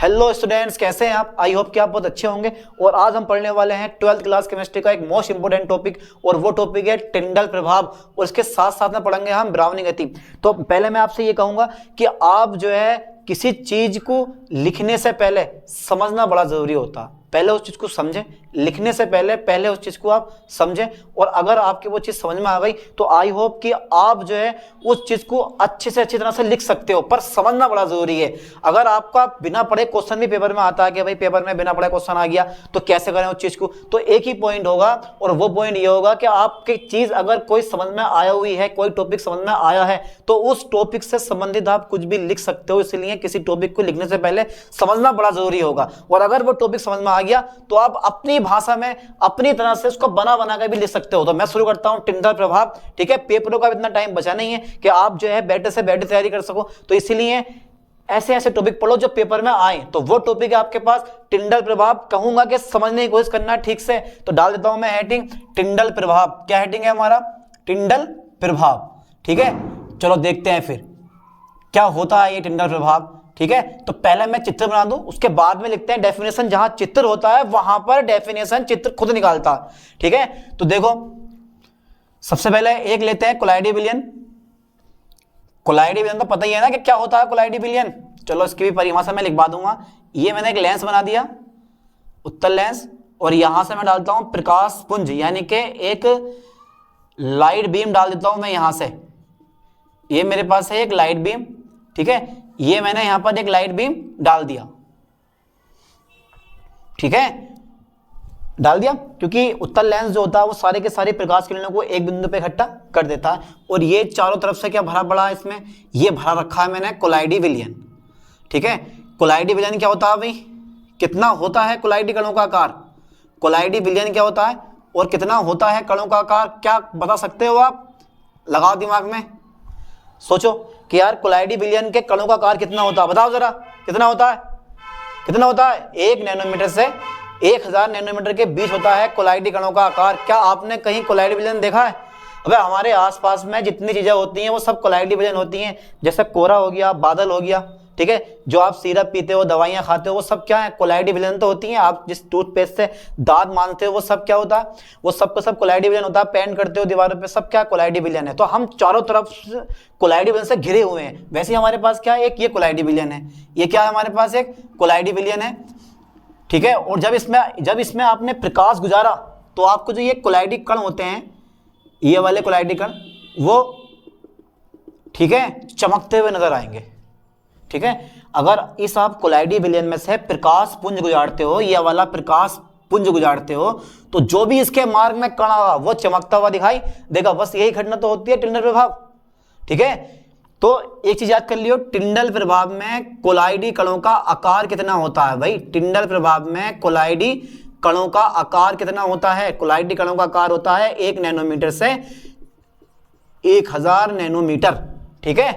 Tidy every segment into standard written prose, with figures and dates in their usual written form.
Hello students, कैसे हैं आप? आई होप कि आप बहुत अच्छे होंगे। और आज हम पढ़ने वाले हैं 12th क्लास केमिस्ट्री का एक मोस्ट इंपोर्टेंट टॉपिक, और वो टॉपिक है टिंडल प्रभाव। और इसके साथ साथ में पढ़ेंगे हम ब्राउनिंग गति। तो पहले मैं आपसे ये कहूंगा कि आप जो है किसी चीज को लिखने से पहले समझना बड़ा जरूरी होता। पहले उस चीज को समझें, लिखने से पहले उस चीज को आप समझें। और अगर आपकी वो चीज समझ में आ गई तो आई होप कि आप जो है उस चीज को अच्छे से अच्छी तरह से लिख सकते हो, पर समझना बड़ा जरूरी है। अगर आपका बिना पढ़े क्वेश्चन भी पेपर में आता है कि भाई पेपर में बिना पढ़े क्वेश्चन आ गया तो कैसे करें उस चीज को, तो एक ही पॉइंट होगा, और वो पॉइंट ये होगा कि आपकी चीज अगर कोई समझ में आया हुई है, कोई टॉपिक समझ में आया है, तो उस टॉपिक से संबंधित आप कुछ भी लिख सकते हो। इसलिए किसी टॉपिक को लिखने से पहले समझना बड़ा जरूरी होगा। और अगर वो टॉपिक समझ में आ गया तो आप अपनी भाषा में अपनी तरह से उसको बना बना कर भी लिख सकते हो। तो मैं शुरू करता हूं टिंडल प्रभाव। ठीक है, पेपरों का इतना टाइम बचा नहीं है कि आप जो है बैठे से बैठे तैयारी कर सको, तो इसीलिए ऐसे ऐसे टॉपिक पढ़ो जो पेपर में आए। तो वो टॉपिक है आपके पास टिंडल प्रभाव। कहूंगा कि समझने की कोशिश करना ठीक से। तो डाल देता हूं मैं हेडिंग टिंडल प्रभाव। क्या हेडिंग है हमारा? टिंडल प्रभाव। ठीक है, चलो देखते हैं फिर क्या होता है ये टिंडल प्रभाव। ठीक है, तो पहले मैं चित्र बना दूं, उसके बाद में लिखते हैं डेफिनेशन। जहां चित्र होता है वहां पर डेफिनेशन चित्र खुद निकालता है। ठीक है, तो देखो सबसे पहले एक लेते हैं कोलाइडी विलयन। कोलाइडी विलयन तो पता ही है ना कि क्या होता है कोलाइडी विलयन। चलो इसकी भी परिभाषा मैं लिखवा दूंगा। ये मैंने एक लेंस बना दिया, उत्तल लेंस, और यहां से मैं डालता हूं प्रकाश पुंज, यानी कि एक लाइट बीम डाल देता हूं मैं यहां से। ये मेरे पास है एक लाइट बीम। ठीक है, ये मैंने यहां पर एक लाइट बीम डाल दिया। ठीक है, डाल दिया, क्योंकि उत्तल लेंस जो होता है वो सारे के सारे प्रकाश किरणों को एक बिंदु पे इकट्ठा कर देता है। और ये चारों तरफ से क्या भरा पड़ा है इसमें? ये भरा रखा है मैंने कोलाइडी विलयन। ठीक है, कोलाइडी विलयन क्या होता है भाई? कितना होता है कोलाइडी कणों का आकार? कोलाइडी विलयन क्या होता है और कितना होता है कणों का आकार? क्या बता सकते हो आप? लगाओ दिमाग में, सोचो कि यार कोलाइडी विलयन के कणों का आकार कितना होता है? बताओ जरा, कितना होता है? कितना होता है? 1 नैनोमीटर से 1000 नैनोमीटर के बीच होता है कोलाइडी कणों का आकार। क्या आपने कहीं कोलाइडी विलयन देखा है? अबे हमारे आसपास में जितनी चीजें होती हैं वो सब कोलाइडी विलयन होती हैं। जैसे कोहरा हो गया, बादल हो गया, ठीक है, जो आप सिरप पीते हो, दवाइयां खाते हो, वो सब क्या है? कोलाइडी विलयन तो होती हैं। आप जिस टूथपेस्ट से दांत मांजते हो वो सब क्या होता है? वो सब का सब कोलाइडी विलयन होता है। पेंट करते हो दीवारों पे, सब क्या कोलाइडी विलयन है। तो हम चारों तरफ कोलाइडी विलयन से घिरे हुए हैं। वैसे ही हमारे पास क्या है? एक ये कोलाइडी विलयन है। ये क्या है हमारे पास? एक कोलाइडी विलयन है। ठीक है, और जब इसमें आपने प्रकाश गुजारा तो आपको जो ये कोलाइडी कण होते हैं, ये वाले कोलाइडी कण, वो ठीक है चमकते हुए नजर आएंगे। ठीक है, अगर इस आप कोलाइडी विलयन में से प्रकाश पुंज गुजारते हो, ये वाला प्रकाश पुंज गुजारते हो, तो जो भी इसके मार्ग में कण आगा वो चमकता हुआ दिखाई देगा। बस यही घटना तो होती है टिंडल प्रभाव। ठीक है, तो एक चीज याद कर लियो, टिंडल प्रभाव में कोलाइडी कणों का आकार कितना होता है भाई? टिंडल प्रभाव में कोलाइडी कणों का आकार कितना होता है? कोलाइडी कणों का आकार होता है 1 नैनोमीटर से 1000 नैनोमीटर। ठीक है,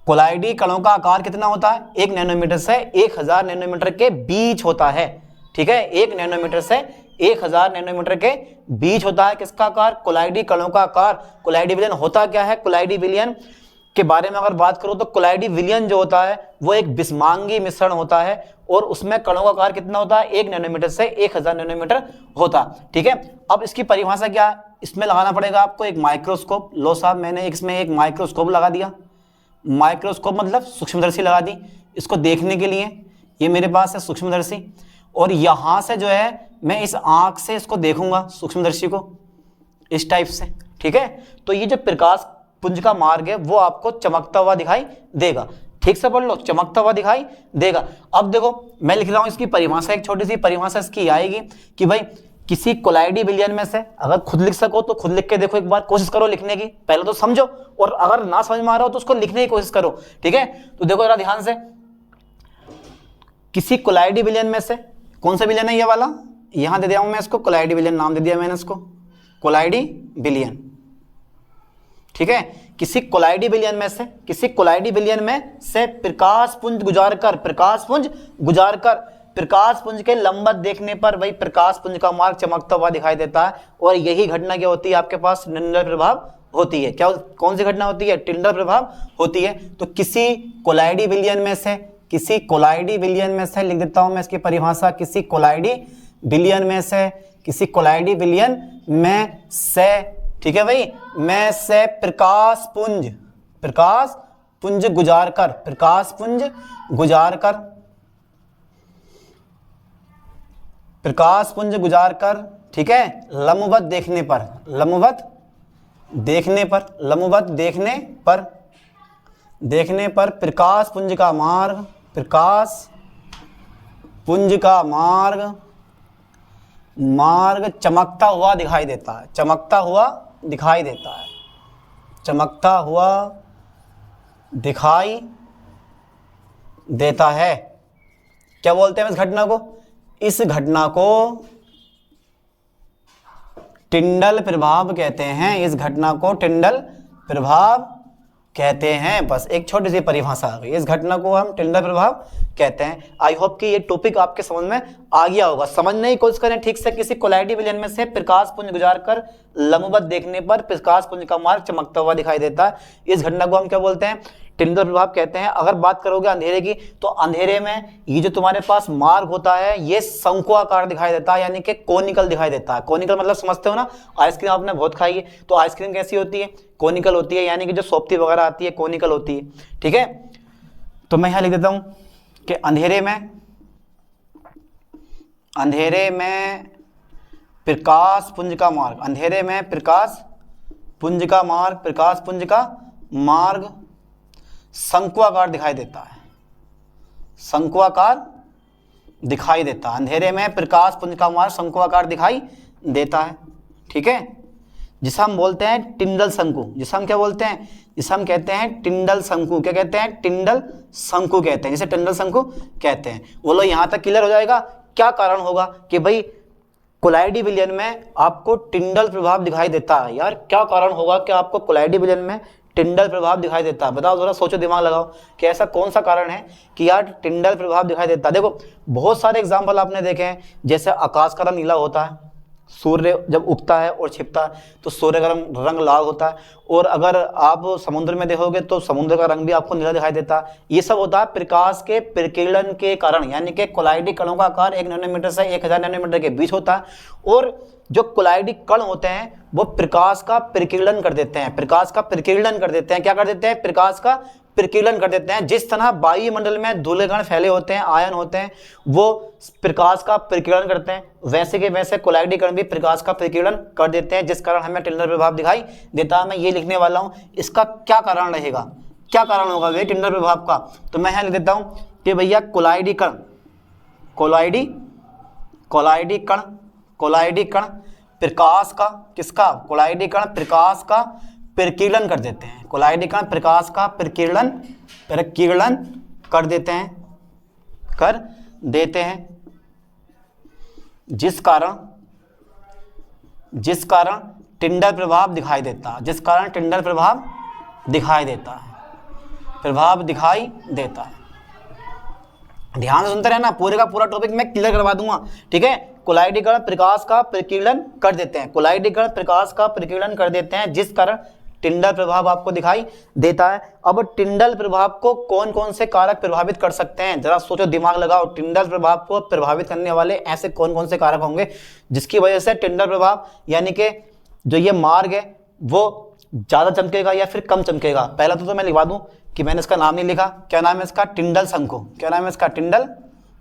कोलाइडी कणों का आकार कितना होता है? 1 नैनोमीटर से 1000 नैनोमीटर के बीच होता है। ठीक है, 1 नैनोमीटर से 1000 नैनोमीटर के बीच होता है किसका आकार? कोलाइडी कणों का आकार। कोलाइडी विलयन होता क्या है? कोलाइडी विलयन के बारे में अगर बात करूं तो कोलाइडी विलयन जो होता है वो एक विषमांगी मिश्रण होता है, और उसमें कणों का आकार कितना होता है? 1 नैनोमीटर से 1000 नैनोमीटर होता है। ठीक है, अब इसकी परिभाषा क्या है? इसमें लगाना पड़ेगा आपको एक माइक्रोस्कोप। लो साहब, मैंने इसमें एक माइक्रोस्कोप लगा दिया। माइक्रोस्कोप मतलब सूक्ष्मदर्शी लगा दी इसको देखने के लिए। ये मेरे पास है सूक्ष्मदर्शी, और यहां से जो है मैं इस आंख से इसको देखूंगा सूक्ष्मदर्शी को इस टाइप से। ठीक है, तो ये जो प्रकाश पुंज का मार्ग है वो आपको चमकता हुआ दिखाई देगा। ठीक से पढ़ लो, चमकता हुआ दिखाई देगा। अब देखो मैं लिख रहा हूं इसकी परिभाषा, एक छोटी सी परिभाषा इसकी आएगी कि भाई किसी कोलाइडी विलयन में से, अगर खुद लिख सको तो खुद लिख के देखो, एक बार कोशिश करो लिखने की, पहले तो समझो, और अगर ना समझ में आ रहा हो तो उसको लिखने की कोशिश करो। ठीक है, तो देखो जरा ध्यान से, किसी कोलाइडी विलयन में से, कौन सा विलयन है? ये वाला, यहां दे दिया हूं मैं इसको कोलाइडी विलयन, नाम दे दिया मैंने इसको कोलाइडी विलयन। ठीक है, किसी कोलाइडी विलयन में से प्रकाश पुंज गुजारकर प्रकाश पुंज के लंबवत देखने पर वही प्रकाश पुंज का मार्ग चमकता हुआ दिखाई देता है। और यही घटना क्या होती है आपके पास? टिंडल प्रभाव होती है। क्या कौन सी घटना होती है? टिंडल प्रभाव होती है। तो किसी कोलाइडी विलयन में से किसी कोलाइडी विलयन में से, लिख देता हूं मैं इसकी परिभाषा, किसी कोलाइडी विलयन में से, किसी कोलाइडी विलयन में से, ठीक है भाई, में से प्रकाश पुंज गुजार कर, प्रकाश पुंज गुजार कर, प्रकाश पुंज गुजार कर, ठीक है, लंबवत देखने पर, लंबवत देखने पर, लंबवत देखने पर प्रकाश पुंज का मार्ग, प्रकाश पुंज का मार्ग चमकता हुआ दिखाई देता है, चमकता हुआ दिखाई देता है, चमकता हुआ दिखाई देता है। क्या बोलते हैं इस घटना को? इस घटना को टिंडल प्रभाव कहते हैं, इस घटना को टिंडल प्रभाव कहते हैं। बस एक छोटी सी परिभाषा आ गई, इस घटना को हम टिंडल प्रभाव कहते हैं। आई होप कि ये टॉपिक आपके समझ में आ गया होगा। समझने की कोशिश करें ठीक से। किसी कोलाइडी विलयन में से प्रकाश पुंज गुजार कर लंबवत देखने पर प्रकाश पुंज का मार्ग चमकता हुआ दिखाई देता है। इस घटना को हम क्या बोलते हैं? टिंडल प्रभाव कहते हैं। अगर बात करोगे अंधेरे की, तो अंधेरे में ये जो तुम्हारे पास मार्ग होता है ये शंकुआकार दिखाई देता है, यानी कि कोनिकल दिखाई देता है। कोनिकल मतलब समझते हो ना, आइसक्रीम आपने बहुत खाई है, तो आइसक्रीम कैसी होती है? कोनिकल होती है, यानी कि जो सोपती वगैरह आती है कोनिकल होती है। ठीक है, तो मैं यहां लिख देता हूं कि अंधेरे में प्रकाश पुंज का मार्ग, अंधेरे में प्रकाश पुंज का मार्ग शंकुआकार दिखाई देता है, शंकुआकार दिखाई देता है। अंधेरे में प्रकाश पुंज का मार्ग शंकुआकार दिखाई देता है। ठीक है, जिसे हम बोलते हैं टिंडल शंकु, जिसे हम क्या बोलते हैं? जिसे हम कहते हैं टिंडल शंकु। क्या कहते हैं? टिंडल शंकु कहते हैं, जिसे टिंडल शंकु कहते हैं। बोलो यहां तक क्लियर हो जाएगा। क्या कारण होगा कि भाई कोलाइडी विलयन में आपको टिंडल प्रभाव दिखाई देता है? यार क्या कारण होगा कि आपको कोलाइडी विलयन में टिंडल प्रभाव दिखाई देता है? बताओ जरा, सोचो, दिमाग लगाओ कि ऐसा कौन सा कारण है कि यार टिंडल प्रभाव दिखाई देता है। देखो बहुत सारे एग्जाम्पल आपने देखे हैं, जैसे आकाश का रंग नीला होता है, सूर्य जब उगता है और छिपता है तो सूर्य का रंग लाल होता है, और अगर आप समुद्र में देखोगे तो समुद्र का रंग भी आपको नीला दिखाई देता है। ये सब होता है प्रकाश के प्रकीर्णन के कारण, यानी कि कोलाइडी कणों का आकार 1 नैनोमीटर से 1000 नैनोमीटर के बीच होता है, और जो कोलाइडी कण होते हैं वो प्रकाश का प्रकीर्णन कर देते हैं, प्रकाश का प्रकीर्णन कर देते हैं। क्या कर देते हैं? प्रकाश का प्रकीर्णन कर देते हैं। जिस तरह वायुमंडल में धूले कण फैले होते हैं, आयन होते हैं, वो प्रकाश का प्रकीर्णन करते हैं, वैसे के वैसे कोलाइडी कण भी प्रकाश का प्रकीर्णन कर देते हैं, जिस कारण हमें टिंडल प्रभाव दिखाई देता है। मैं ये लिखने वाला हूं, इसका क्या कारण रहेगा, क्या कारण होगा ये टिंडल प्रभाव का? तो मैं यहां लिख देता हूं कि भैया कोलाइडी कण प्रकाश का, किसका? कोलाइडी कण प्रकाश का प्रकीर्णन कर देते हैं, कोलाइडी कण प्रकाश का प्रकीर्णन कर देते हैं, जिस कारण टिंडल प्रभाव दिखाई देता है, जिस कारण टिंडल प्रभाव दिखाई देता है, ध्यान से सुनते रहना, पूरे का पूरा टॉपिक मैं क्लियर करवा दूंगा। ठीक है, कोलाइडी कण प्रकाश का प्रकीर्णन कर देते हैं, कोलाइडी कण प्रकाश का प्रकीर्णन कर देते हैं, जिस कारण टिंडल प्रभाव आपको दिखाई देता है। अब टिंडल प्रभाव को कौन कौन से कारक प्रभावित कर सकते हैं? जरा सोचो, दिमाग लगाओ। टिंडल प्रभाव को प्रभावित करने वाले ऐसे कौन कौन से कारक होंगे जिसकी वजह से टिंडल प्रभाव, यानी कि जो ये मार्ग है वो ज्यादा चमकेगा या फिर कम चमकेगा? पहला तो मैं लिखवा दूं कि मैंने इसका नाम नहीं लिखा। क्या नाम है इसका? टिंडल शंकु। क्या नाम है इसका? टिंडल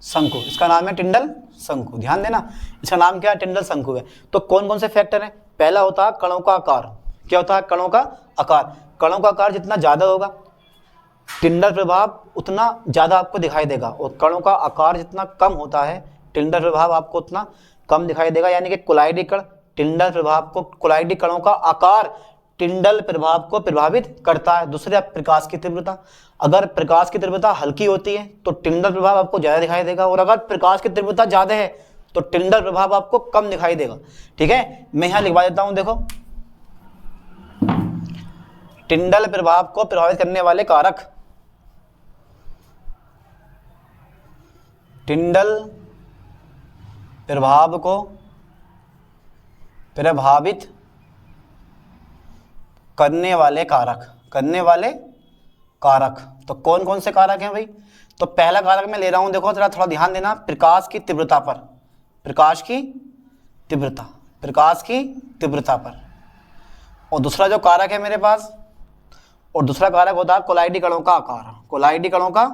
शंकु। इसका नाम है टिंडल शंकु। ध्यान देना, इसका नाम क्या है? टिंडल शंकु है। तो कौन कौन से फैक्टर हैं? पहला होता है कणों का आकार। क्या होता है? कणों का आकार। कणों का आकार जितना ज्यादा होगा टिंडल प्रभाव उतना ज्यादा आपको दिखाई देगा, और कणों का आकार जितना कम होता है टिंडल प्रभाव आपको उतना कम दिखाई देगा। यानी कि कोलाइडी कण टिंडल प्रभाव को, कोलाइडी कणों का आकार टिंडल प्रभाव को प्रभावित करता है। दूसरे, प्रकाश की तीव्रता। अगर प्रकाश की तीव्रता हल्की होती है तो टिंडल प्रभाव आपको ज्यादा दिखाई देगा, और अगर प्रकाश की तीव्रता ज्यादा है तो टिंडल प्रभाव आपको कम दिखाई देगा। ठीक है, मैं यहां लिखवा देता हूं, देखो, टिंडल प्रभाव को प्रभावित करने वाले कारक। टिंडल प्रभाव को प्रभावित करने वाले कारक, तो कौन कौन से कारक हैं भाई? तो पहला कारक मैं ले रहा हूं, देखो जरा थोड़ा ध्यान देना, प्रकाश की तीव्रता पर, प्रकाश की तीव्रता, प्रकाश की तीव्रता पर। और दूसरा जो कारक है मेरे पास, और दूसरा कारक होता है कोलाइडी कणों का आकार, कोलाइडी कणों का,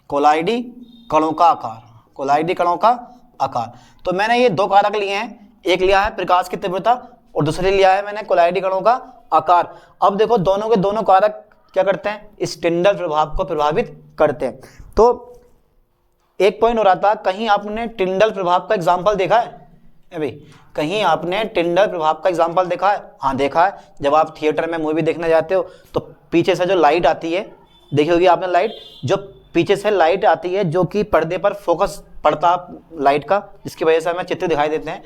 कोलाइडी कणों का आकार, कोलाइडी कणों का आकार। तो मैंने ये दो कारक लिए हैं, एक लिया है प्रकाश की तीव्रता और दूसरे लिया है मैंने कोलाइडी कणों का आकार। अब देखो दोनों के दोनों कारक क्या करते हैं, इस टिंडल प्रभाव को प्रभावित करते हैं। तो एक पॉइंट हो रहा था, कहीं आपने टिंडल प्रभाव का एग्जाम्पल देखा है भाई, कहीं आपने टिंडल प्रभाव का एग्जाम्पल देखा है? हाँ देखा है। जब आप थिएटर में मूवी देखने जाते हो तो पीछे से जो लाइट आती है, देखी होगी आपने लाइट, जो पीछे से लाइट आती है जो कि पर्दे पर फोकस पड़ता लाइट का, जिसकी वजह से हमें चित्र दिखाई देते हैं,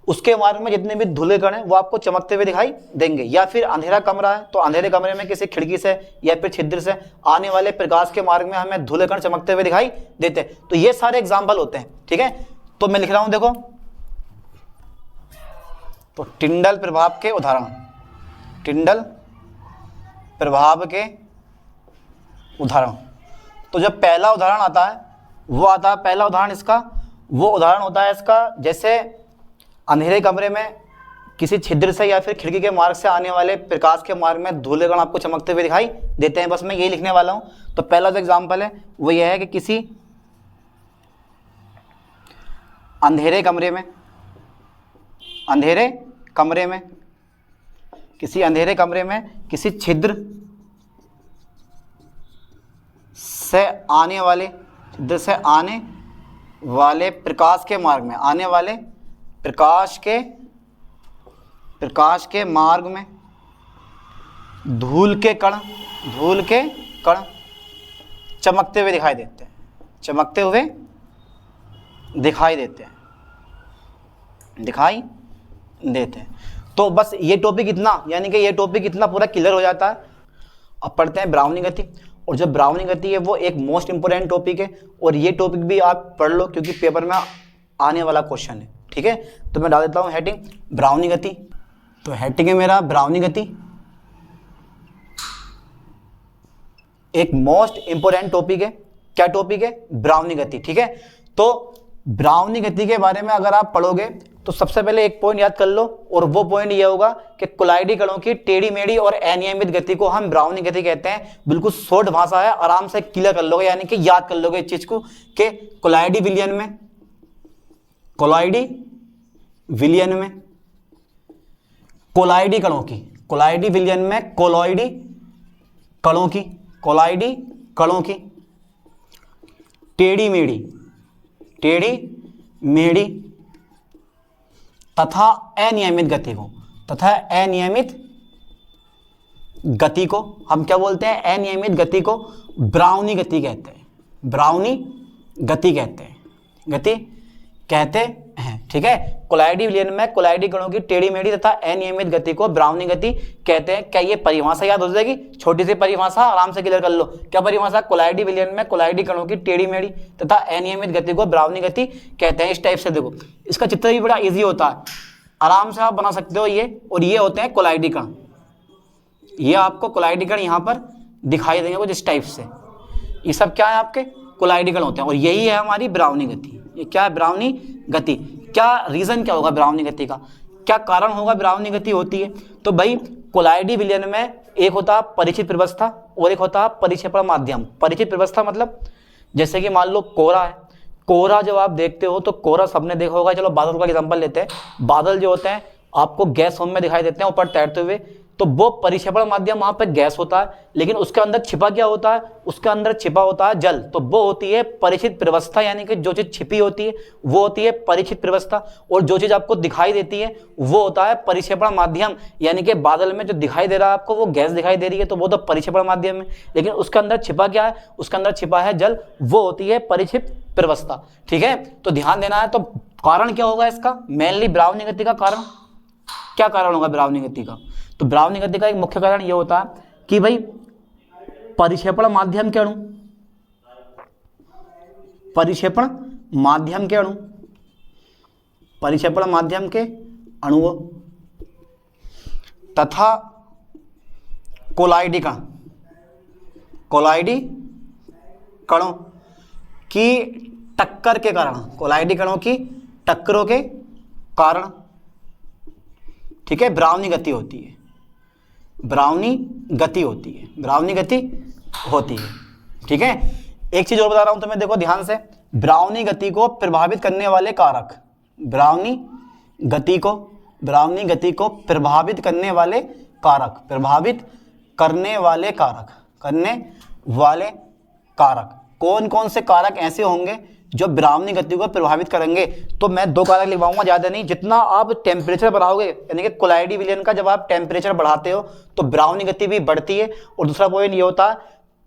उसके मार्ग में जितने भी धुले कण हैं वो आपको चमकते हुए दिखाई देंगे। या फिर अंधेरा कमरा है तो अंधेरे कमरे में किसी खिड़की से या फिर छिद्र से आने वाले प्रकाश के मार्ग में हमें धुले कण चमकते हुए दिखाई देते हैं। तो ये सारे एग्जाम्पल होते हैं, ठीक है। तो मैं लिख रहा हूं देखो, तो टिंडल प्रभाव के उदाहरण, टिंडल प्रभाव के उदाहरण। तो जब पहला उदाहरण आता है वो आता है, पहला उदाहरण इसका वो उदाहरण होता है इसका, जैसे अंधेरे कमरे में किसी छिद्र से या फिर खिड़की के मार्ग से आने वाले प्रकाश के मार्ग में धूले कण आपको चमकते हुए दिखाई देते हैं। बस मैं यही लिखने वाला हूं। तो पहला जो एग्जाम्पल है वो यह है कि किसी अंधेरे कमरे में, अंधेरे कमरे में, किसी अंधेरे कमरे में किसी छिद्र से आने वाले, छिद्र से आने वाले प्रकाश के मार्ग में, आने वाले प्रकाश के मार्ग में धूल के कण चमकते हुए दिखाई देते हैं, चमकते हुए दिखाई देते हैं, दिखाई देते हैं। तो बस ये टॉपिक इतना, यानी कि ये टॉपिक इतना पूरा क्लियर हो जाता है। अब पढ़ते हैं ब्राउनी गति। और जो ब्राउनी गति है वो एक मोस्ट इंपोर्टेंट टॉपिक है, और ये टॉपिक भी आप पढ़ लो क्योंकि पेपर में आने वाला क्वेश्चन है, ठीक है। तो मैं डाल देता हूं हेडिंग ब्राउनी गति। तो हेडिंग है मेरा ब्राउनी गति, एक मोस्ट इंपोर्टेंट टॉपिक है। क्या टॉपिक है? ब्राउनी गति, ठीक है। तो ब्राउनी गति के बारे में अगर आप पढ़ोगे तो सबसे पहले एक पॉइंट याद कर लो, और वो पॉइंट ये होगा कि कोलाइडी कणों की टेढ़ी मेढ़ी और अनियमित गति को हम ब्राउनी गति कहते हैं। बिल्कुल शॉर्ट भाषा है, आराम से क्लियर कर लोगे, यानी कि याद कर लोगे इस चीज को कि कोलाइडी विलयन में, कोलाइडी विलयन में कोलाइडी कणों की, कोलाइडी विलयन में कोलॉइडी कणों की, कोलाइडी कणों की टेढ़ी मेढ़ी, टेढ़ी मेढ़ी तथा अनियमित गति को, तथा अनियमित गति को हम क्या बोलते हैं? अनियमित गति को ब्राउनी गति कहते हैं, ब्राउनी गति कहते हैं, गति कहते हैं, ठीक है। कोलाइडी विलयन में कोलाइडी कणों की टेढ़ी मेढ़ी तथा अनियमित गति को ब्राउनी गति कहते हैं। क्या ये परिभाषा याद हो जाएगी? छोटी सी परिभाषा, आराम से क्लियर कर लो। क्या परिभाषा? कोलाइडी विलयन में कोलाइडी कणों की टेढ़ी मेढ़ी तथा अनियमित गति को ब्राउनी गति कहते हैं। इस टाइप से देखो, इसका चित्र भी बड़ा ईजी होता है, आराम से आप बना सकते हो ये। और ये होते हैं कोलाइडी कण, ये आपको कोलाइडी कण यहाँ पर दिखाई देंगे कुछ इस टाइप से। ये सब क्या है? आपके कोलाइडी कण होते हैं, और यही है हमारी ब्राउनी गति। ये क्या है? ब्राउनी गति। क्या रीजन क्या होगा ब्राउनी गति का? क्या कारण होगा ब्राउनी गति होती है? तो भाई कोलाइडी विलयन में एक होता है परिचित प्रवस्था और एक होता है परिक्षेपण माध्यम। परिचित प्रवस्था मतलब जैसे कि मान लो कोहरा है, कोहरा जब आप देखते हो तो कोहरा सबने देखा होगा। चलो बादल का एग्जांपल लेते हैं। बादल जो होते हैं आपको गैस फॉर्म में दिखाई देते हैं ऊपर तैरते हुए, तो वो परिक्षेपण माध्यम वहां पे गैस होता है, लेकिन उसके अंदर छिपा क्या होता है? उसके अंदर छिपा होता है जल। तो वो होती है परिचित प्रवस्था, यानी कि जो चीज छिपी होती है वो होती है परिचित प्रवस्था, और जो चीज आपको दिखाई देती है वो होता है परिक्षेपण माध्यम। यानी कि बादल में जो दिखाई दे रहा है आपको वो गैस दिखाई दे रही है, तो वो तो परिक्षेपण माध्यम है, लेकिन उसके अंदर छिपा क्या है? उसके अंदर छिपा है जल, वो होती है परिचित प्रवस्था, ठीक है। तो ध्यान देना है। तो कारण क्या होगा इसका? मेनली ब्राउनी गति का कारण क्या कारण होगा ब्राउनी गति का? तो ब्राउनी गति का एक मुख्य कारण यह होता है कि भाई परिक्षेपण माध्यम के अणु, परिक्षेपण माध्यम के अणु, परिक्षेपण माध्यम के अणुओं तथा कोलाइडी कण, कोलाइडी कणों की टक्कर के कारण, कोलाइडी कणों की टक्करों के कारण, ठीक है, ब्राउनी गति होती है, ब्राउनी गति होती है, ब्राउनी गति होती है, ठीक है। एक चीज और बता रहा हूं तुम्हें, देखो ध्यान से, ब्राउनी गति को प्रभावित करने वाले कारक, ब्राउनी गति को प्रभावित करने वाले कारक, प्रभावित करने वाले कारक कौन कौन से कारक ऐसे होंगे जो ब्राउनी गति को प्रभावित करेंगे। तो मैं 2 कारक लिखवाऊंगा, ज्यादा नहीं। जितना आप टेम्परेचर बढ़ाओगे, यानी कि कोलाइडी विलयन का जब आप टेम्परेचर बढ़ाते हो तो ब्राउनी गति भी बढ़ती है। और दूसरा पॉइंट ये होता है,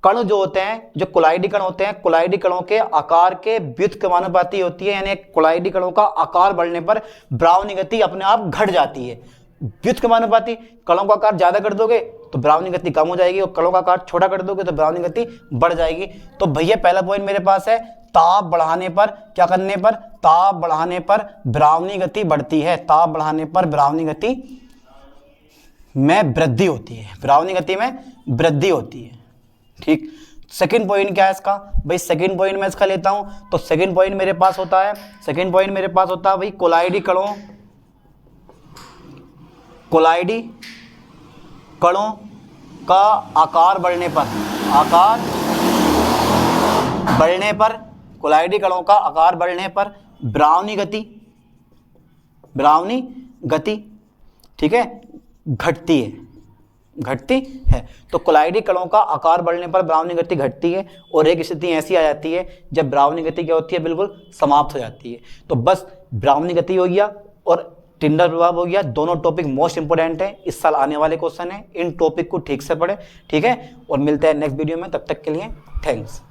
कण जो होते हैं, जो कोलाइडी कण होते हैं, कोलाइडी कणों के आकार के व्युत्क्रमानुपाती होती है, यानी कोलाइडी कणों का आकार बढ़ने पर ब्राउनी गति अपने आप घट जाती है। व्युत्क्रमानुपाती, कणों का आकार ज्यादा कर दोगे तो ब्राउनी गति कम हो जाएगी, और कणों का आकार छोटा कर दोगे तो ब्राउनी गति बढ़ जाएगी। तो भैया पहला पॉइंट मेरे पास है, ताप बढ़ाने पर, क्या करने पर, ताप बढ़ाने पर ब्राउनी गति बढ़ती है, ताप बढ़ाने पर ब्राउनी गति में वृद्धि होती है, ब्राउनी गति में वृद्धि होती है, ठीक। सेकंड पॉइंट क्या है इसका, भाई सेकंड पॉइंट मैं इसका लेता हूं, तो सेकंड पॉइंट मेरे पास होता है, सेकंड पॉइंट मेरे पास होता है भाई, कोलाइडी कणों का आकार बढ़ने पर, कोलाइडी कणों का आकार बढ़ने पर ब्राउनी गति, ठीक है, घटती है। तो कोलाइडी कणों का आकार बढ़ने पर ब्राउनी गति घटती है, और एक स्थिति ऐसी आ जाती है जब ब्राउनी गति क्या होती है, बिल्कुल समाप्त हो जाती है। तो बस ब्राउनी गति हो गया और टिंडल प्रभाव हो गया, दोनों टॉपिक मोस्ट इंपोर्टेंट है, इस साल आने वाले क्वेश्चन है। इन टॉपिक को ठीक से पढ़े, ठीक है। और मिलते हैं नेक्स्ट वीडियो में, तब तक के लिए थैंक्स।